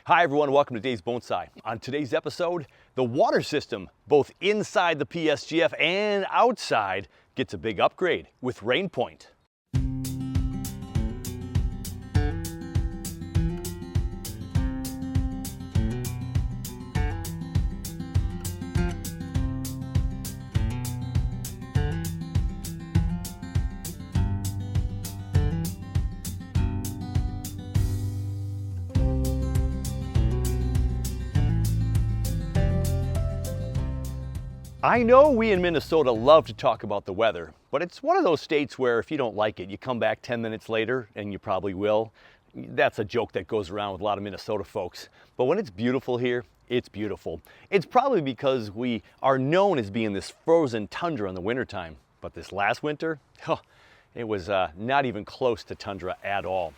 Hi everyone, welcome to today's Bonsai. On today's episode, the water system, both inside the PSGF and outside, gets a big upgrade with RainPoint. I know we in Minnesota love to talk about the weather, but it's one of those states where if you don't like it, you come back 10 minutes later, and you probably will. That's a joke that goes around with a lot of Minnesota folks. But when it's beautiful here, it's beautiful. It's probably because we are known as being this frozen tundra in the wintertime. But this last winter, it was not even close to tundra at all.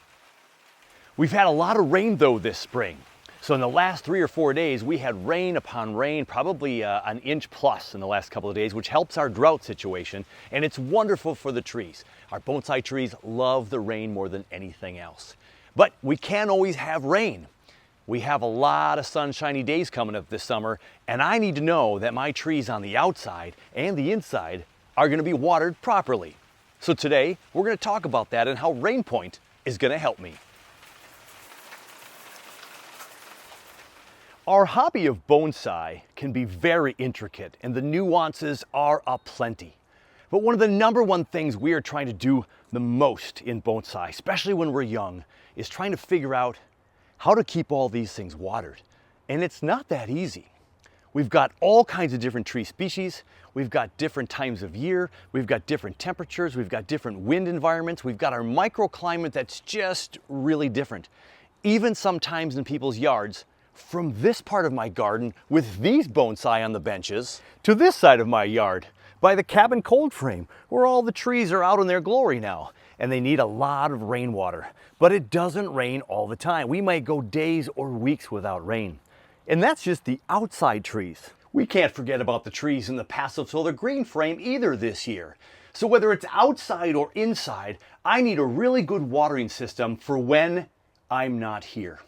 We've had a lot of rain though this spring. So in the last 3 or 4 days, we had rain upon rain, probably an inch plus in the last couple of days, which helps our drought situation, and it's wonderful for the trees. Our bonsai trees love the rain more than anything else. But we can't always have rain. We have a lot of sunshiny days coming up this summer, and I need to know that my trees on the outside and the inside are going to be watered properly. So today, we're going to talk about that and how RainPoint is going to help me. Our hobby of bonsai can be very intricate and the nuances are aplenty. But one of the number one things we are trying to do the most in bonsai, especially when we're young, is trying to figure out how to keep all these things watered. And it's not that easy. We've got all kinds of different tree species, we've got different times of year, we've got different temperatures, we've got different wind environments, we've got our microclimate that's just really different. Even sometimes in people's yards, from this part of my garden with these bonsai on the benches to this side of my yard by the cabin cold frame where all the trees are out in their glory now and they need a lot of rainwater. But it doesn't rain all the time. We might go days or weeks without rain. And that's just the outside trees. We can't forget about the trees in the passive solar green frame either this year. So whether it's outside or inside, I need a really good watering system for when I'm not here.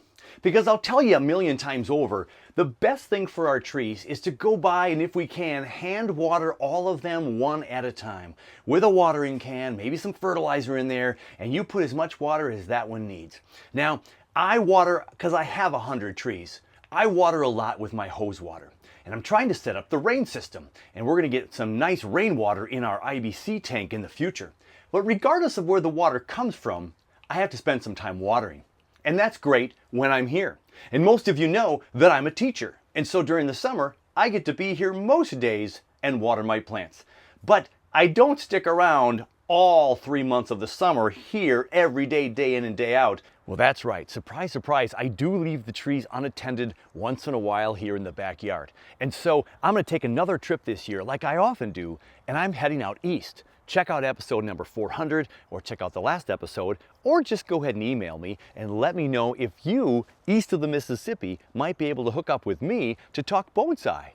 Because I'll tell you a million times over, the best thing for our trees is to go by and if we can, hand water all of them one at a time. With a watering can, maybe some fertilizer in there, and you put as much water as that one needs. Now, I water, because I have 100 trees, I water a lot with my hose water. And I'm trying to set up the rain system, and we're going to get some nice rainwater in our IBC tank in the future. But regardless of where the water comes from, I have to spend some time watering. And that's great when I'm here. And most of you know that I'm a teacher. And so during the summer, I get to be here most days and water my plants. But I don't stick around all 3 months of the summer here every day, day in and day out. Well, that's right. Surprise, surprise. I do leave the trees unattended once in a while here in the backyard. And so I'm going to take another trip this year like I often do, and I'm heading out east. Check out episode number 400 or check out the last episode, or just go ahead and email me and let me know if you, east of the Mississippi, might be able to hook up with me to talk bonsai.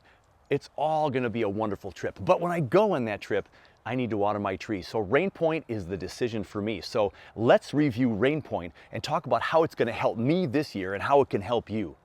It's all going to be a wonderful trip. But when I go on that trip, I need to water my trees. So RainPoint is the decision for me. So let's review RainPoint and talk about how it's going to help me this year and how it can help you.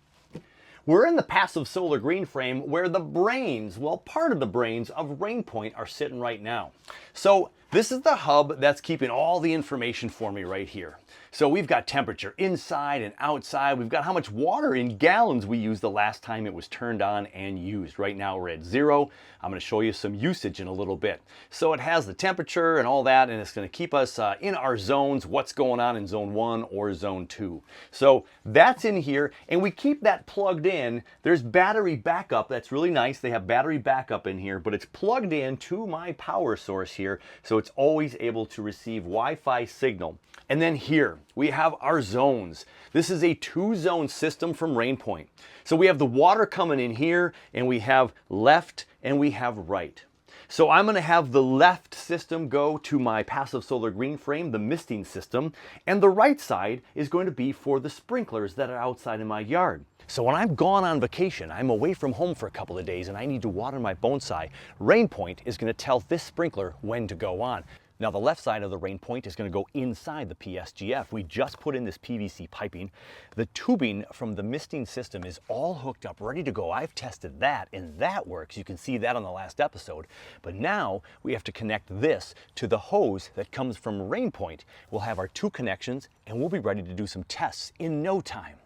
We're in the passive solar green frame where the brains, well, part of the brains of RainPoint are sitting right now. So this is the hub that's keeping all the information for me right here. So we've got temperature inside and outside. We've got how much water in gallons we used the last time it was turned on and used. Right now we're at 0. I'm going to show you some usage in a little bit. So it has the temperature and all that, and it's going to keep us in our zones, what's going on in zone 1 or zone 2. So that's in here, and we keep that plugged in. There's battery backup. That's really nice. They have battery backup in here, but it's plugged in to my power source here, so it's always able to receive Wi-Fi signal. And then here we have our zones. This is a 2-zone system from RainPoint. So we have the water coming in here, and we have left and we have right. So I'm going to have the left system go to my passive solar green frame, the misting system, and the right side is going to be for the sprinklers that are outside in my yard. So when I'm gone on vacation, I'm away from home for a couple of days and I need to water my bonsai, RainPoint is going to tell this sprinkler when to go on. Now the left side of the RainPoint is going to go inside the PSGF. We just put in this PVC piping. The tubing from the misting system is all hooked up, ready to go. I've tested that and that works. You can see that on the last episode. But now we have to connect this to the hose that comes from RainPoint. We'll have our two connections and we'll be ready to do some tests in no time.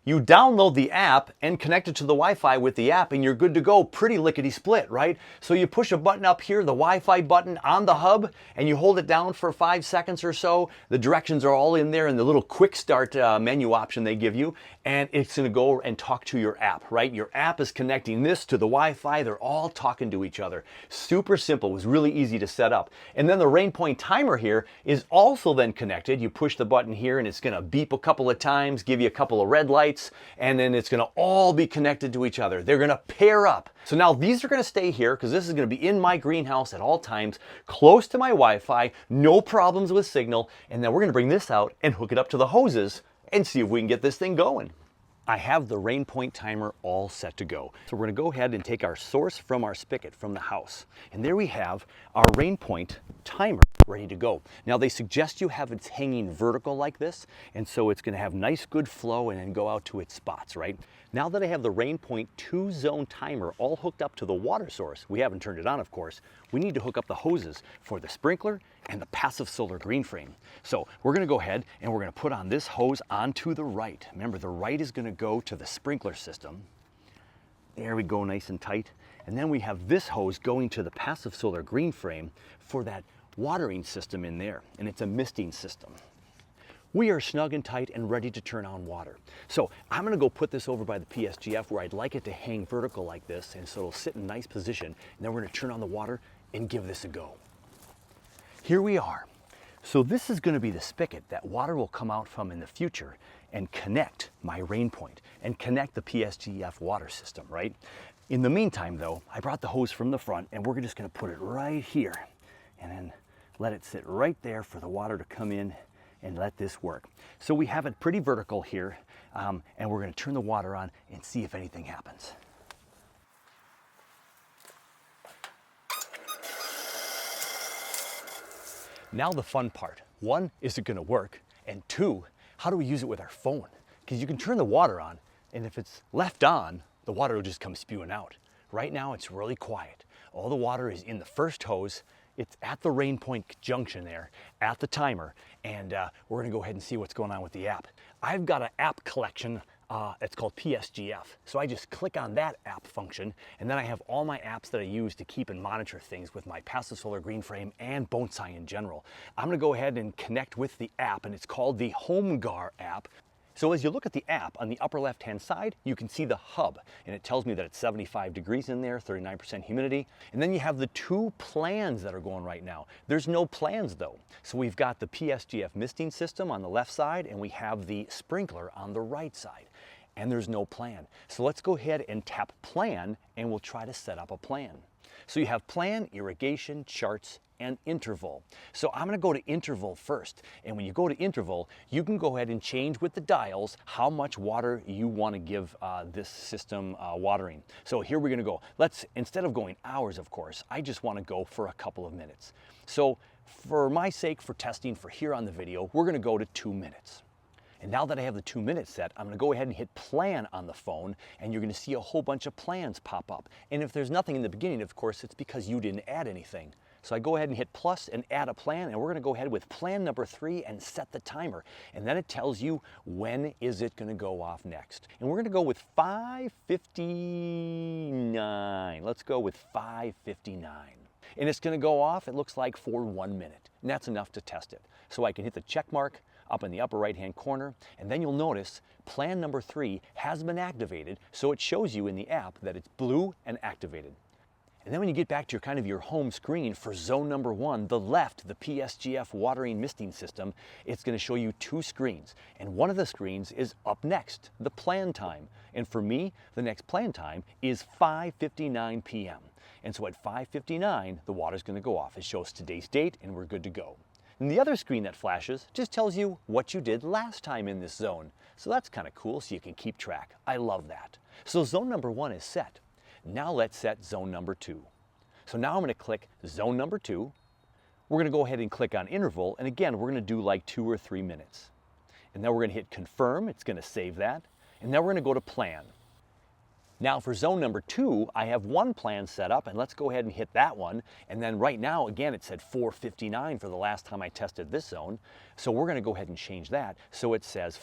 You download the app and connect it to the Wi-Fi with the app and you're good to go. Pretty lickety-split, right? So you push a button up here, the Wi-Fi button on the hub, and you hold it down for 5 seconds or so. The directions are all in there in the little quick start menu option they give you, and it's going to go and talk to your app, right? Your app is connecting this to the Wi-Fi. They're all talking to each other. Super simple. It was really easy to set up. And then the RainPoint timer here is also then connected. You push the button here and it's going to beep a couple of times, give you a couple of red lights, and then it's going to all be connected to each other. They're going to pair up. So now these are going to stay here because this is going to be in my greenhouse at all times, close to my Wi-Fi, no problems with signal. And then we're going to bring this out and hook it up to the hoses and see if we can get this thing going. I have the RainPoint timer all set to go. So we're going to go ahead and take our source from our spigot from the house. And there we have our RainPoint timer ready to go. Now they suggest you have it hanging vertical like this, and so it's going to have nice good flow and then go out to its spots, right? Now that I have the RainPoint 2-zone timer all hooked up to the water source, we haven't turned it on of course, we need to hook up the hoses for the sprinkler and the passive solar green frame. So we're going to go ahead and we're going to put on this hose onto the right. Remember, the right is going to go to the sprinkler system. There we go, nice and tight. And then we have this hose going to the passive solar green frame for that watering system in there, and it's a misting system. We are snug and tight and ready to turn on water. So I'm going to go put this over by the PSGF where I'd like it to hang vertical like this, and so it'll sit in a nice position, and then we're going to turn on the water and give this a go. Here we are. So this is going to be the spigot that water will come out from in the future and connect my RainPoint and connect the PSGF water system, right? In the meantime though, I brought the hose from the front and we're just going to put it right here and then let it sit right there for the water to come in and let this work. So we have it pretty vertical here, and we're going to turn the water on and see if anything happens. Now the fun part. 1, is it going to work? And 2, how do we use it with our phone? Because you can turn the water on, and if it's left on, the water will just come spewing out. Right now it's really quiet. All the water is in the first hose. It's at the RainPoint junction there, at the timer, and we're going to go ahead and see what's going on with the app. I've got an app collection. It's called PSGF. So I just click on that app function, and then I have all my apps that I use to keep and monitor things with my passive solar green frame and Bonsai in general. I'm going to go ahead and connect with the app, and it's called the HomeGar app. So as you look at the app on the upper left-hand side, you can see the hub, and it tells me that it's 75 degrees in there, 39% humidity. And then you have the 2 plans that are going right now. There's no plans though. So we've got the PSGF misting system on the left side, and we have the sprinkler on the right side. And there's no plan. So let's go ahead and tap plan, and we'll try to set up a plan. So you have plan, irrigation, charts, and interval. So I'm going to go to interval first, and when you go to interval, you can go ahead and change with the dials how much water you want to give this system watering. So here we're going to go. Let's, instead of going hours, of course, I just want to go for a couple of minutes. So for my sake, for testing for here on the video, we're going to go to 2 minutes. And now that I have the 2 minutes set, I'm going to go ahead and hit plan on the phone, and you're going to see a whole bunch of plans pop up. And if there's nothing in the beginning, of course, it's because you didn't add anything. So I go ahead and hit plus and add a plan, and we're going to go ahead with plan number 3 and set the timer. And then it tells you when is it going to go off next. And we're going to go with 5:59. Let's go with 5:59. And it's going to go off, it looks like, for 1 minute. And that's enough to test it. So I can hit the check mark up in the upper right hand corner, and then you'll notice plan number 3 has been activated, so it shows you in the app that it's blue and activated. And then when you get back to your home screen for zone number 1, the left, the PSGF watering misting system, it's going to show you 2 screens. And one of the screens is up next, the plan time. And for me, the next plan time is 5:59 p.m. And so at 5:59, the water's going to go off. It shows today's date, and we're good to go. And the other screen that flashes just tells you what you did last time in this zone. So that's kind of cool, so you can keep track. I love that. So zone number 1 is set. Now let's set zone number 2. So now I'm going to click zone number 2. We're going to go ahead and click on interval, and again, we're going to do like 2 or 3 minutes. And then we're going to hit confirm, it's going to save that, and then we're going to go to plan. Now for zone number 2, I have one plan set up, and let's go ahead and hit that one. And then right now, again, it said 4:59 for the last time I tested this zone. So we're going to go ahead and change that. So it says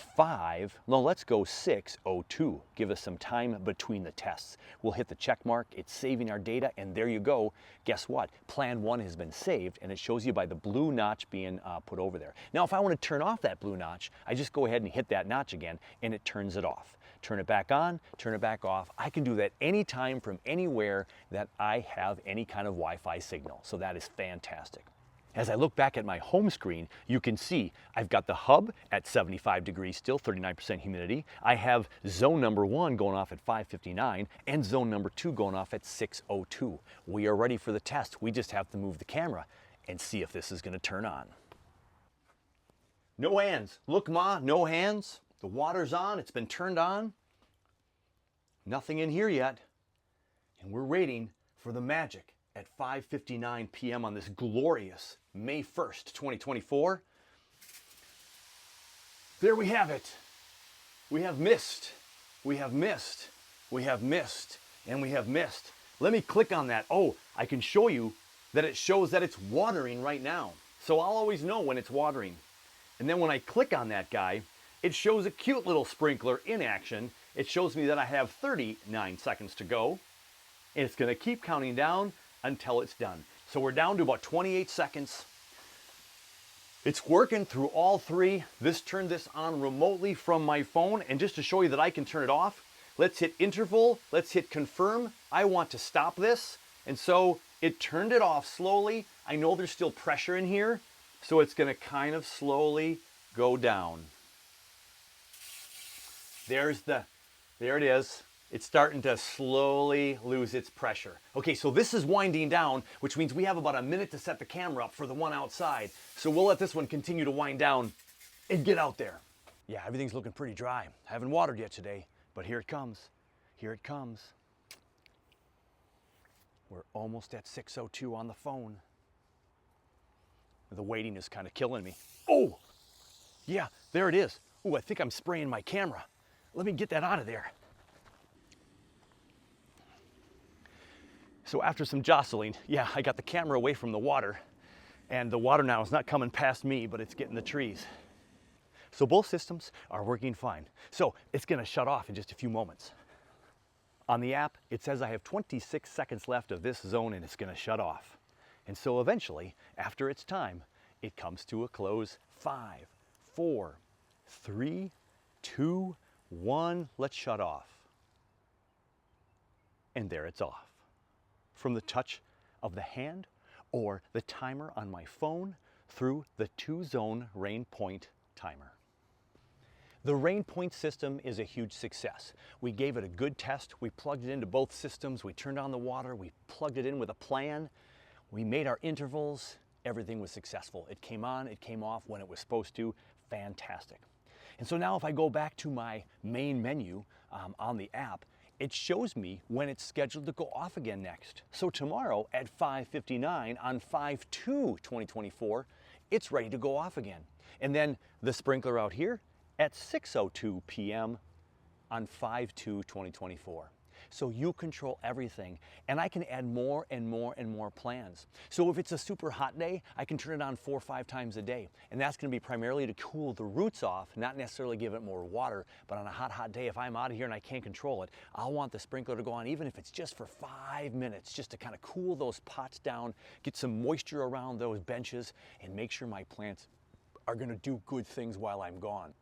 let's go 6:02. Give us some time between the tests. We'll hit the check mark. It's saving our data, and there you go. Guess what? Plan 1 has been saved, and it shows you by the blue notch being put over there. Now, if I want to turn off that blue notch, I just go ahead and hit that notch again, and it turns it off. Turn it back on, turn it back off. I can do that anytime from anywhere that I have any kind of Wi-Fi signal. So that is fantastic. As I look back at my home screen, you can see I've got the hub at 75 degrees still, 39% humidity. I have zone number 1 going off at 5:59 and zone number 2 going off at 6:02. We are ready for the test. We just have to move the camera and see if this is going to turn on. No hands. Look, Ma, no hands. The water's on, it's been turned on. Nothing in here yet. And we're waiting for the magic at 5:59 p.m. on this glorious May 1st, 2024. There we have it. We have missed. We have missed. We have missed. And we have missed. Let me click on that. Oh, I can show you that it shows that it's watering right now. So I'll always know when it's watering. And then when I click on that guy, it shows a cute little sprinkler in action. It shows me that I have 39 seconds to go. And it's going to keep counting down until it's done. So we're down to about 28 seconds. It's working through all 3. Turned this on remotely from my phone. And just to show you that I can turn it off, let's hit interval. Let's hit confirm. I want to stop this. And so it turned it off slowly. I know there's still pressure in here. So it's going to kind of slowly go down. There it is. It's starting to slowly lose its pressure. Okay, so this is winding down, which means we have about a minute to set the camera up for the one outside. So we'll let this one continue to wind down and get out there. Yeah, everything's looking pretty dry. I haven't watered yet today, but here it comes. Here it comes. We're almost at 6:02 on the phone. The waiting is kind of killing me. Oh, yeah, there it is. Oh, I think I'm spraying my camera. Let me get that out of there. So after some jostling, yeah, I got the camera away from the water, and the water now is not coming past me, but it's getting the trees. So both systems are working fine. So it's gonna shut off in just a few moments. On the app, it says I have 26 seconds left of this zone and it's gonna shut off. And so eventually, after its time, it comes to a close. 5, 4, 3, 2, 1, let's shut off. And there it's off. From the touch of the hand or the timer on my phone through the 2-zone RainPoint timer. The RainPoint system is a huge success. We gave it a good test. We plugged it into both systems. We turned on the water. We plugged it in with a plan. We made our intervals. Everything was successful. It came on, it came off when it was supposed to. Fantastic. And so now if I go back to my main menu on the app, it shows me when it's scheduled to go off again next. So tomorrow at 5:59 on 5/2/2024, it's ready to go off again. And then the sprinkler out here at 6:02 p.m. on 5/2/2024. So you control everything, and I can add more and more and more plans. So if it's a super hot day, I can turn it on 4 or 5 times a day, and that's going to be primarily to cool the roots off, not necessarily give it more water. But on a hot day, if I'm out of here and I can't control it, I'll want the sprinkler to go on, even if it's just for 5 minutes, just to kind of cool those pots down, get some moisture around those benches, and make sure my plants are going to do good things while I'm gone.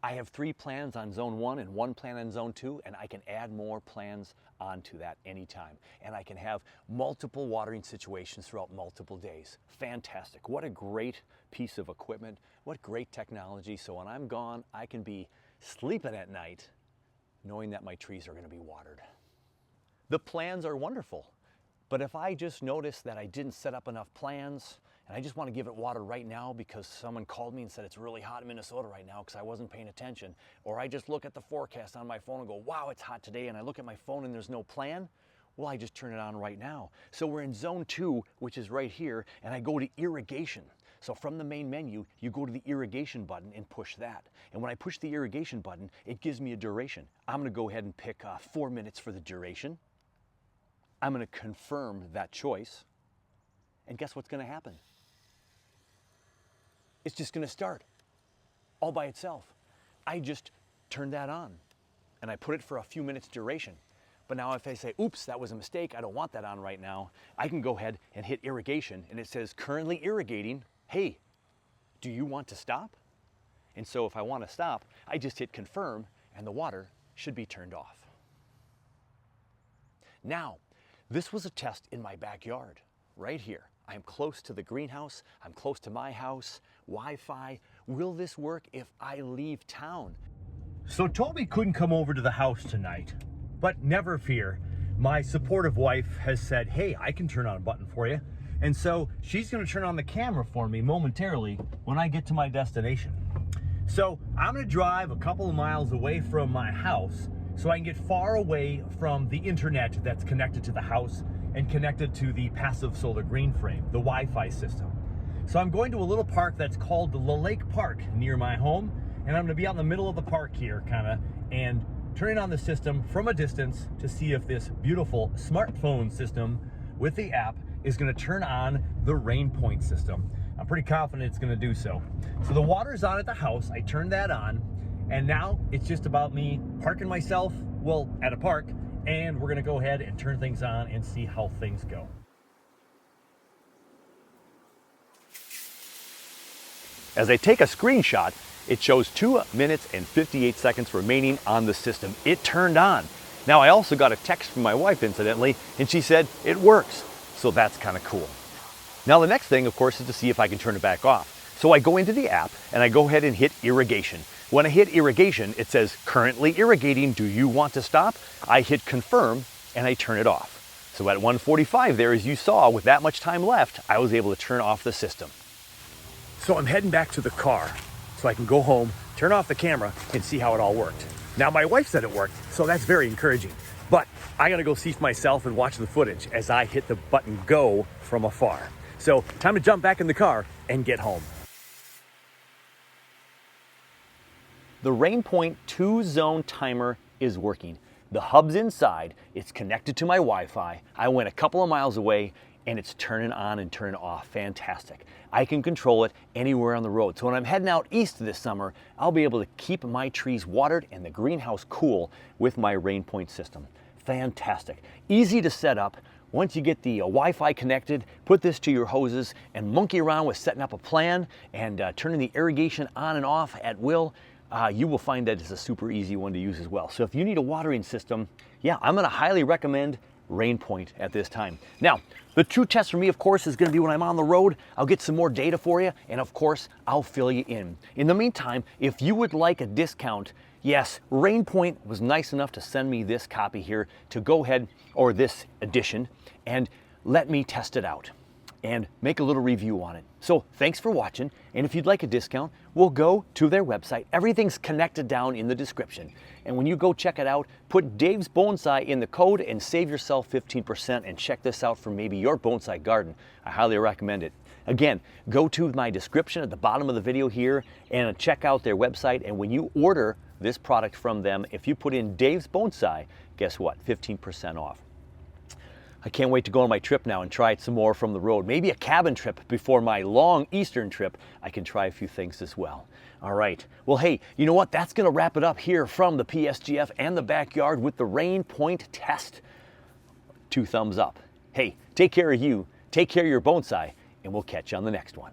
I have 3 plans on zone 1 and 1 plan on zone 2, and I can add more plans onto that anytime. And I can have multiple watering situations throughout multiple days. Fantastic. What a great piece of equipment. What great technology. So when I'm gone, I can be sleeping at night knowing that my trees are going to be watered. The plans are wonderful, but if I just notice that I didn't set up enough plans, and I just want to give it water right now because someone called me and said it's really hot in Minnesota right now because I wasn't paying attention, or I just look at the forecast on my phone and go, wow, it's hot today, and I look at my phone and there's no plan, Well, I just turn it on right now. So we're in zone 2, which is right here, and I go to irrigation. So from the main menu, you go to the irrigation button and push that. And when I push the irrigation button, it gives me a duration. I'm gonna go ahead and pick 4 minutes for the duration. I'm gonna confirm that choice. And guess what's gonna happen? It's just gonna start all by itself. I just turned that on and I put it for a few minutes duration. But now if I say, oops, that was a mistake, I don't want that on right now, I can go ahead and hit irrigation and it says currently irrigating. Hey, do you want to stop? And so if I want to stop, I just hit confirm and the water should be turned off. Now, this was a test in my backyard, right here. I'm close to the greenhouse, I'm close to my house, Wi-Fi. Will this work if I leave town? So Toby couldn't come over to the house tonight, but never fear. My supportive wife has said, hey, I can turn on a button for you. And so she's gonna turn on the camera for me momentarily when I get to my destination. So I'm gonna drive a couple of miles away from my house so I can get far away from the internet that's connected to the house and connected to the passive solar green frame, the Wi-Fi system. So I'm going to a little park that's called the Lake Park near my home, and I'm gonna be out in the middle of the park here, and turning on the system from a distance to see if this beautiful smartphone system with the app is gonna turn on the RainPoint system. I'm pretty confident it's gonna do so. So the water's on at the house, I turned that on, and now it's just about me parking myself, well, at a park, and we're gonna go ahead and turn things on and see how things go. As I take a screenshot, it shows 2 minutes and 58 seconds remaining on the system. It turned on. Now I also got a text from my wife incidentally, and she said it works. So that's kind of cool. Now the next thing, of course, is to see if I can turn it back off. So I go into the app and I go ahead and hit irrigation. When I hit irrigation, it says currently irrigating, do you want to stop? I hit confirm and I turn it off. So at 1:45 there, as you saw, with that much time left, I was able to turn off the system. So I'm heading back to the car so I can go home, turn off the camera and see how it all worked. Now my wife said it worked, so that's very encouraging. But I gotta go see for myself and watch the footage as I hit the button go from afar. So time to jump back in the car and get home. The RainPoint 2-zone timer is working. The hub's inside, it's connected to my Wi-Fi. I went a couple of miles away and it's turning on and turning off. Fantastic. I can control it anywhere on the road. So when I'm heading out east this summer, I'll be able to keep my trees watered and the greenhouse cool with my RainPoint system. Fantastic. Easy to set up. Once you get the Wi-Fi connected, put this to your hoses and monkey around with setting up a plan and turning the irrigation on and off at will. You will find that it's a super easy one to use as well. So if you need a watering system, yeah, I'm gonna highly recommend RainPoint at this time. Now, the true test for me, of course, is gonna be when I'm on the road. I'll get some more data for you, and of course, I'll fill you in. In the meantime, if you would like a discount, yes, RainPoint was nice enough to send me this copy here to go ahead, or this edition, and let me test it out and make a little review on it. So thanks for watching, and if you'd like a discount, we'll go to their website. Everything's connected down in the description. And when you go check it out, put Dave's Bonsai in the code and save yourself 15% and check this out for maybe your bonsai garden. I highly recommend it. Again, go to my description at the bottom of the video here and check out their website. And when you order this product from them, if you put in Dave's Bonsai, guess what? 15% off. I can't wait to go on my trip now and try it some more from the road. Maybe a cabin trip before my long Eastern trip. I can try a few things as well. All right. Well, hey, you know what? That's going to wrap it up here from the PSGF and the backyard with the RainPoint test. 2 thumbs up. Hey, take care of you, take care of your bonsai, and we'll catch you on the next one.